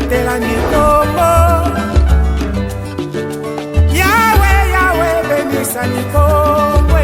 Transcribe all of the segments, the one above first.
batela mikongo. Yahweh, Yahweh, benisa mikongo.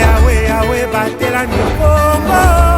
Yahweh, Yahweh, batela mikongo.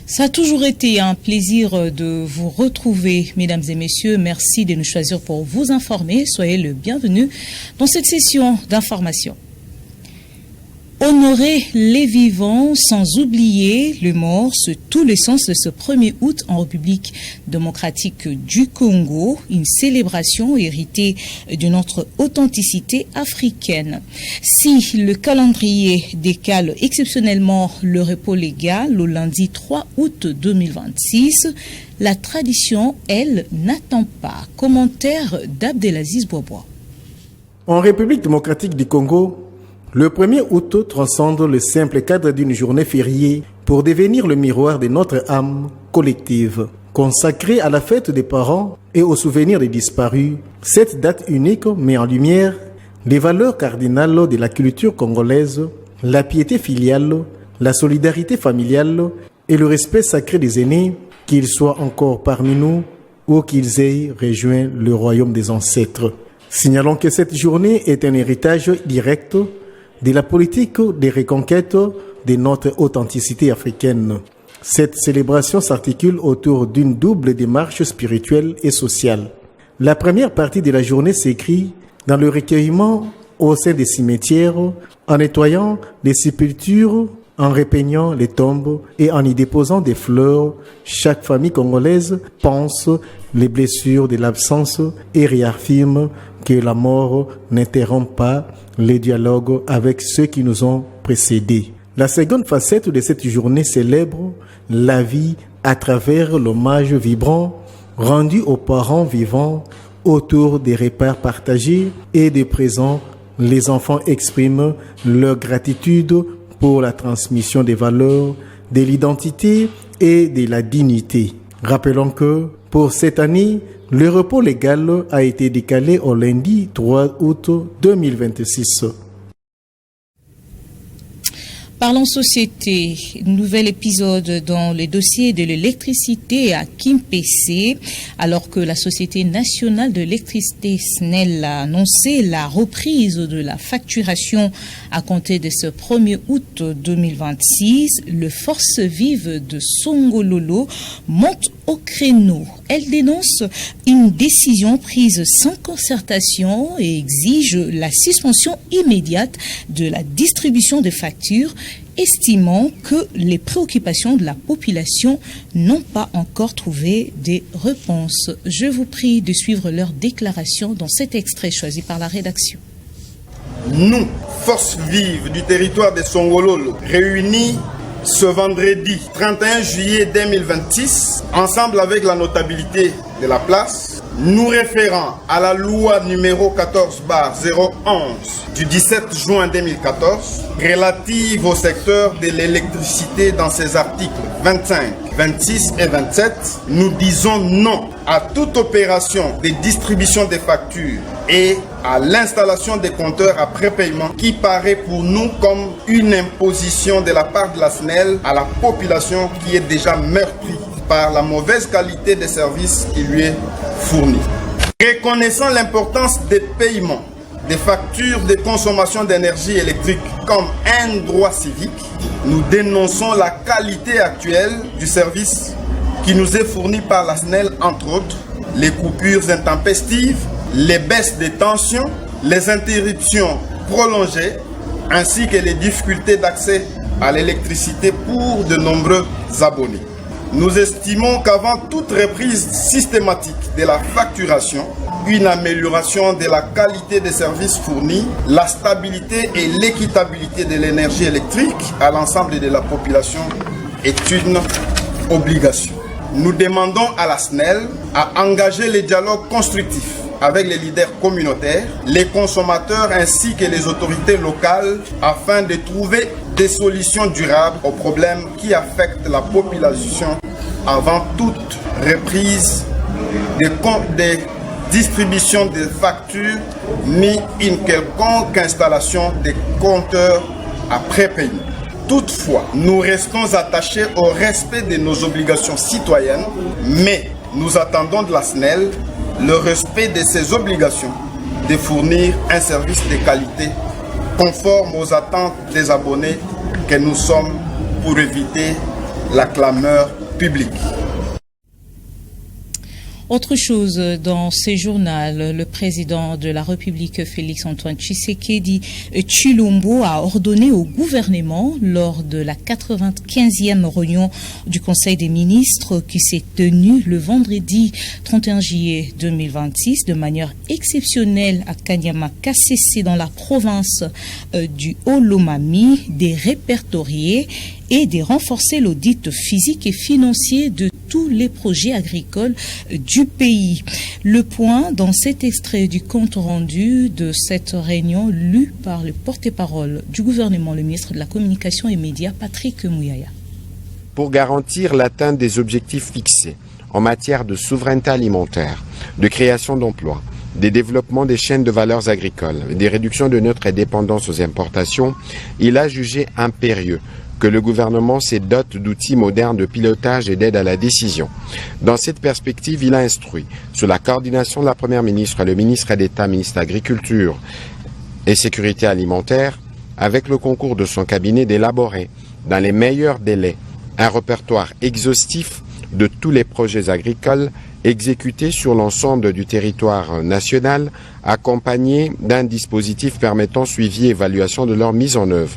Ça a toujours été un plaisir de vous retrouver, mesdames et messieurs. Merci de nous choisir pour vous informer. Soyez le bienvenu dans cette session d'information. Honorer les vivants sans oublier les morts, c'est tout le sens de ce 1er août en République démocratique du Congo, une célébration héritée de notre authenticité africaine. Si le calendrier décale exceptionnellement le repos légal au lundi 3 août 2026, la tradition, elle, n'attend pas. Commentaire d'Abdelaziz Boisbois. En République démocratique du Congo, le 1er août transcende le simple cadre d'une journée fériée pour devenir le miroir de notre âme collective. Consacrée à la fête des parents et au souvenir des disparus, cette date unique met en lumière les valeurs cardinales de la culture congolaise, la piété filiale, la solidarité familiale et le respect sacré des aînés, qu'ils soient encore parmi nous ou qu'ils aient rejoint le royaume des ancêtres. Signalons que cette journée est un héritage direct de la politique de reconquête de notre authenticité africaine. Cette célébration s'articule autour d'une double démarche spirituelle et sociale. La première partie de la journée s'écrit dans le recueillement au sein des cimetières, en nettoyant les sépultures, en repeignant les tombes et en y déposant des fleurs. Chaque famille congolaise pense les blessures de l'absence et réaffirme que la mort n'interrompt pas les dialogues avec ceux qui nous ont précédés. La seconde facette de cette journée célèbre la vie à travers l'hommage vibrant rendu aux parents vivants autour des repas partagés et des présents. Les enfants expriment leur gratitude pour la transmission des valeurs, de l'identité et de la dignité. Rappelons que pour cette année, le repos légal a été décalé au lundi 3 août 2026. Parlons société, nouvel épisode dans le dossier de l'électricité à Kimpese, alors que la Société nationale de l'électricité SNEL a annoncé la reprise de la facturation à compter de ce 1er août 2026. Le Force vive de Songololo monte au créneau. Elle dénonce une décision prise sans concertation et exige la suspension immédiate de la distribution de factures, estimant que les préoccupations de la population n'ont pas encore trouvé des réponses. Je vous prie de suivre leur déclaration dans cet extrait choisi par la rédaction. Nous, forces vives du territoire de Songololo, réunis ce vendredi 31 juillet 2026, ensemble avec la notabilité de la place, nous référant à la loi numéro 14/011 du 17 juin 2014 relative au secteur de l'électricité dans ses articles 25, 26 et 27, nous disons non à toute opération de distribution des factures et à l'installation des compteurs à prépaiement qui paraît pour nous comme une imposition de la part de la SNEL à la population qui est déjà meurtrie par la mauvaise qualité des services qui lui est fourni. Reconnaissant l'importance des paiements des factures de consommation d'énergie électrique comme un droit civique, nous dénonçons la qualité actuelle du service qui nous est fourni par la SNEL, entre autres, les coupures intempestives, les baisses de tension, les interruptions prolongées, ainsi que les difficultés d'accès à l'électricité pour de nombreux abonnés. Nous estimons qu'avant toute reprise systématique de la facturation, une amélioration de la qualité des services fournis, la stabilité et l'équitabilité de l'énergie électrique à l'ensemble de la population est une obligation. nous demandons à la SNEL à engager les dialogues constructifs avec les leaders communautaires, les consommateurs ainsi que les autorités locales afin de trouver des solutions durables aux problèmes qui affectent la population avant toute reprise des distributions des factures ni une quelconque installation des compteurs après paiement. Toutefois, nous restons attachés au respect de nos obligations citoyennes, mais nous attendons de la SNEL le respect de ses obligations de fournir un service de qualité conforme aux attentes des abonnés que nous sommes pour éviter la clameur publique. Autre chose, dans ce journal, le président de la République, Félix-Antoine Tshisekedi Tshilombo, a ordonné au gouvernement, lors de la 95e réunion du Conseil des ministres qui s'est tenue le vendredi 31 juillet 2026, de manière exceptionnelle à Kanyama Kasese dans la province du Haut-Lomami, de répertorier et de renforcer l'audit physique et financier de tous les projets agricoles du pays. Le point dans cet extrait du compte rendu de cette réunion lu par le porte-parole du gouvernement, le ministre de la Communication et Médias, Patrick Muyaya. Pour garantir l'atteinte des objectifs fixés en matière de souveraineté alimentaire, de création d'emplois, des développements des chaînes de valeurs agricoles et des réductions de notre dépendance aux importations, il a jugé impérieux que le gouvernement se dote d'outils modernes de pilotage et d'aide à la décision. Dans cette perspective, il a instruit, sous la coordination de la Première ministre et le ministre d'État, ministre de l'Agriculture et Sécurité alimentaire, avec le concours de son cabinet, d'élaborer, dans les meilleurs délais, un répertoire exhaustif de tous les projets agricoles exécutés sur l'ensemble du territoire national, accompagné d'un dispositif permettant suivi et évaluation de leur mise en œuvre.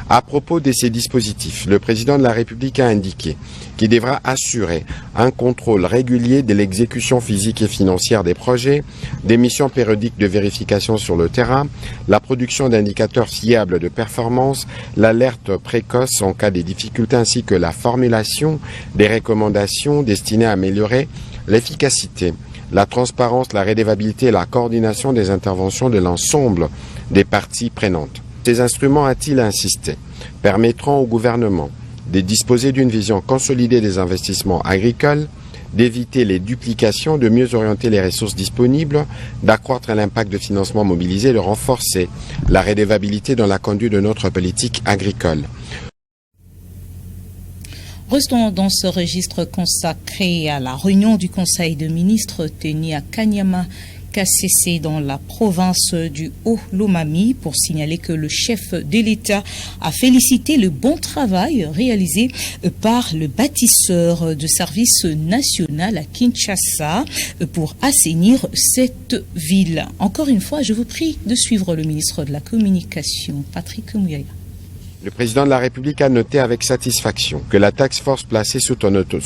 À propos de ces dispositifs, le président de la République a indiqué qu'il devra assurer un contrôle régulier de l'exécution physique et financière des projets, des missions périodiques de vérification sur le terrain, la production d'indicateurs fiables de performance, l'alerte précoce en cas de difficultés ainsi que la formulation des recommandations destinées à améliorer l'efficacité, la transparence, la rédévabilité et la coordination des interventions de l'ensemble des parties prenantes. Ces instruments, a-t-il insisté, permettront au gouvernement de disposer d'une vision consolidée des investissements agricoles, d'éviter les duplications, de mieux orienter les ressources disponibles, d'accroître l'impact de financement mobilisé, de renforcer la rédévabilité dans la conduite de notre politique agricole. Restons dans ce registre consacré à la réunion du Conseil de ministres tenue à Kanyama Kasese dans la province du Haut-Lomami pour signaler que le chef de l'État a félicité le bon travail réalisé par le bâtisseur de service national à Kinshasa pour assainir cette ville. Encore une fois, je vous prie de suivre le ministre de la Communication, Patrick Muyaya. Le président de la République a noté avec satisfaction que la task force placée sous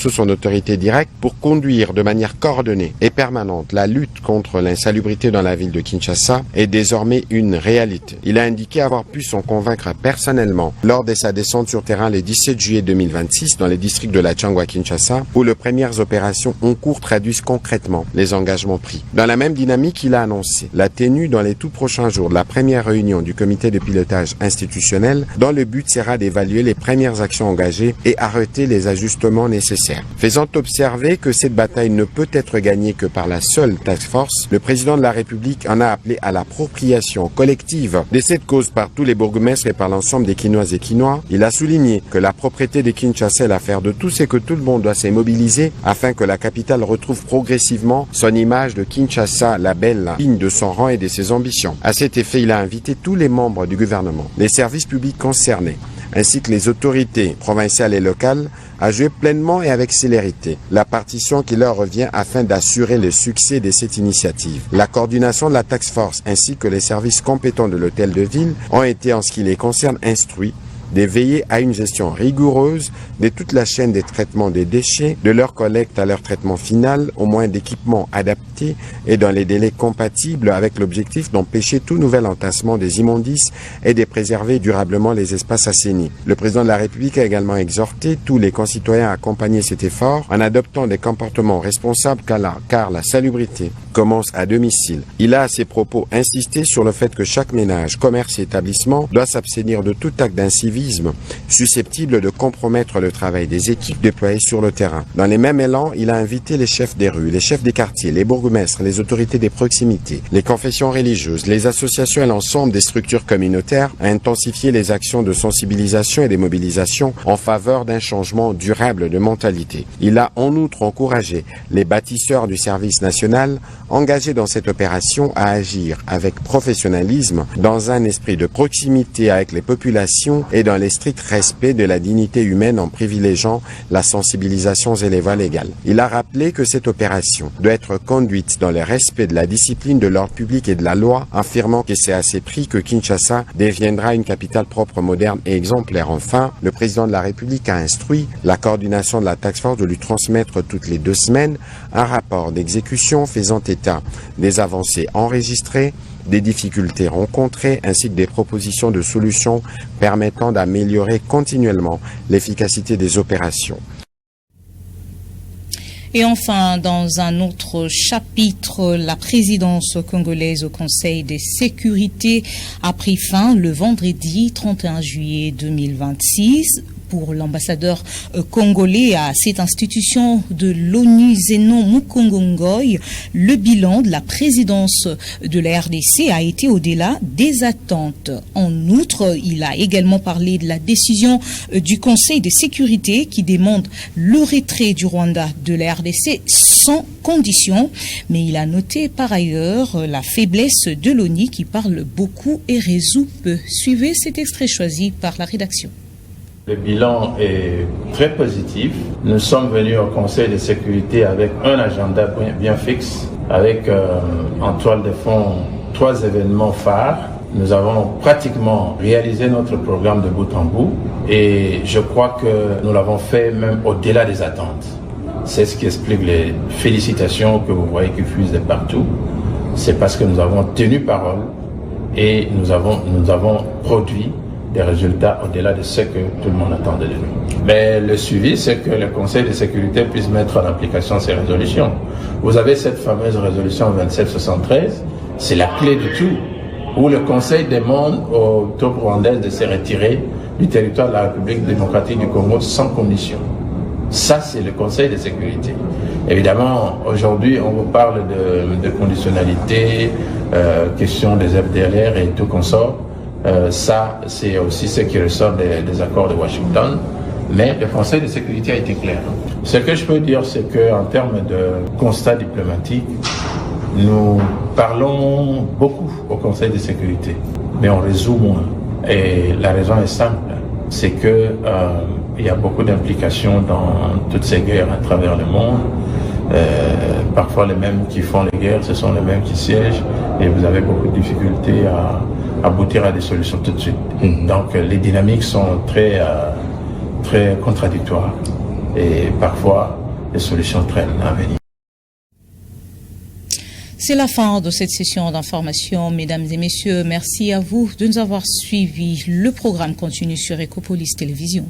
son autorité directe pour conduire de manière coordonnée et permanente la lutte contre l'insalubrité dans la ville de Kinshasa est désormais une réalité. Il a indiqué avoir pu s'en convaincre personnellement lors de sa descente sur terrain le 17 juillet 2026 dans les districts de la Tchangwa Kinshasa où les premières opérations en cours traduisent concrètement les engagements pris. Dans la même dynamique, il a annoncé la tenue dans les tout prochains jours de la première réunion du comité de pilotage institutionnel dans le but sera d'évaluer les premières actions engagées et arrêter les ajustements nécessaires. Faisant observer que cette bataille ne peut être gagnée que par la seule task force, le président de la République en a appelé à l'appropriation collective de cette cause par tous les bourgmestres et par l'ensemble des Kinoises et Kinois. Il a souligné que la propriété de Kinshasa est l'affaire de tous et que tout le monde doit se mobiliser afin que la capitale retrouve progressivement son image de Kinshasa, la belle, digne de son rang et de ses ambitions. À cet effet, il a invité tous les membres du gouvernement, les services publics concernés, ainsi que les autorités provinciales et locales, à jouer pleinement et avec célérité la partition qui leur revient afin d'assurer le succès de cette initiative. La coordination de la task force ainsi que les services compétents de l'hôtel de ville ont été, en ce qui les concerne, instruits de veiller à une gestion rigoureuse de toute la chaîne des traitements des déchets, de leur collecte à leur traitement final, au moins d'équipements adaptés et dans les délais compatibles avec l'objectif d'empêcher tout nouvel entassement des immondices et de préserver durablement les espaces assainis. Le président de la République a également exhorté tous les concitoyens à accompagner cet effort en adoptant des comportements responsables car la salubrité commence à domicile. Il a à ses propos insisté sur le fait que chaque ménage, commerce et établissement doit s'abstenir de tout acte d'incivisme susceptible de compromettre le travail des équipes déployées sur le terrain. Dans les mêmes élans, il a invité les chefs des rues, les chefs des quartiers, les bourgmestres, les autorités des proximités, les confessions religieuses, les associations et l'ensemble des structures communautaires à intensifier les actions de sensibilisation et des mobilisations en faveur d'un changement durable de mentalité. Il a en outre encouragé les bâtisseurs du service national engagés dans cette opération à agir avec professionnalisme dans un esprit de proximité avec les populations et dans les stricts respect de la dignité humaine en privilégiant la sensibilisation et les voies légales. Il a rappelé que cette opération doit être conduite dans le respect de la discipline de l'ordre public et de la loi, affirmant que c'est à ces prix que Kinshasa deviendra une capitale propre, moderne et exemplaire. Enfin, le président de la République a instruit la coordination de la task force de lui transmettre toutes les 2 semaines un rapport d'exécution faisant état des avancées enregistrées, des difficultés rencontrées ainsi que des propositions de solutions permettant d'améliorer continuellement l'efficacité des opérations. Et enfin, dans un autre chapitre, la présidence congolaise au Conseil de sécurité a pris fin le vendredi 31 juillet 2026. Pour l'ambassadeur congolais à cette institution de l'ONU, Zenon Mukongo-Ngoy, le bilan de la présidence de la RDC a été au-delà des attentes. En outre, il a également parlé de la décision du Conseil de sécurité qui demande le retrait du Rwanda de la RDC sans condition. Mais il a noté par ailleurs la faiblesse de l'ONU qui parle beaucoup et résout peu. Suivez cet extrait choisi par la rédaction. Le bilan est très positif. Nous sommes venus au Conseil de sécurité avec un agenda bien fixe, avec en toile de fond 3 événements phares. Nous avons pratiquement réalisé notre programme de bout en bout et je crois que nous l'avons fait même au-delà des attentes. C'est ce qui explique les félicitations que vous voyez qui fusent de partout. C'est parce que nous avons tenu parole et nous avons produit des résultats au-delà de ce que tout le monde attendait de nous. Mais le suivi, c'est que le Conseil de sécurité puisse mettre en application ces résolutions. Vous avez cette fameuse résolution 2773, c'est la clé de tout, où le Conseil demande aux troupes rwandaises de se retirer du territoire de la République démocratique du Congo sans condition. Ça, c'est le Conseil de sécurité. Évidemment, aujourd'hui, on vous parle de conditionnalité, question des FDLR et tout consort. Ça, c'est aussi ce qui ressort des accords de Washington. Mais le Conseil de sécurité a été clair. Ce que je peux dire, c'est qu'en termes de constat diplomatique, nous parlons beaucoup au Conseil de sécurité, mais on résout moins. Et la raison est simple, c'est que il y a beaucoup d'implications dans toutes ces guerres à travers le monde. Parfois les mêmes qui font les guerres, ce sont les mêmes qui siègent, et vous avez beaucoup de difficultés à aboutir à des solutions tout de suite. Donc les dynamiques sont très contradictoires et parfois les solutions traînent à venir. C'est la fin de cette session d'information, mesdames et messieurs. Merci à vous de nous avoir suivis. Le programme continue sur Ecopolis Télévision.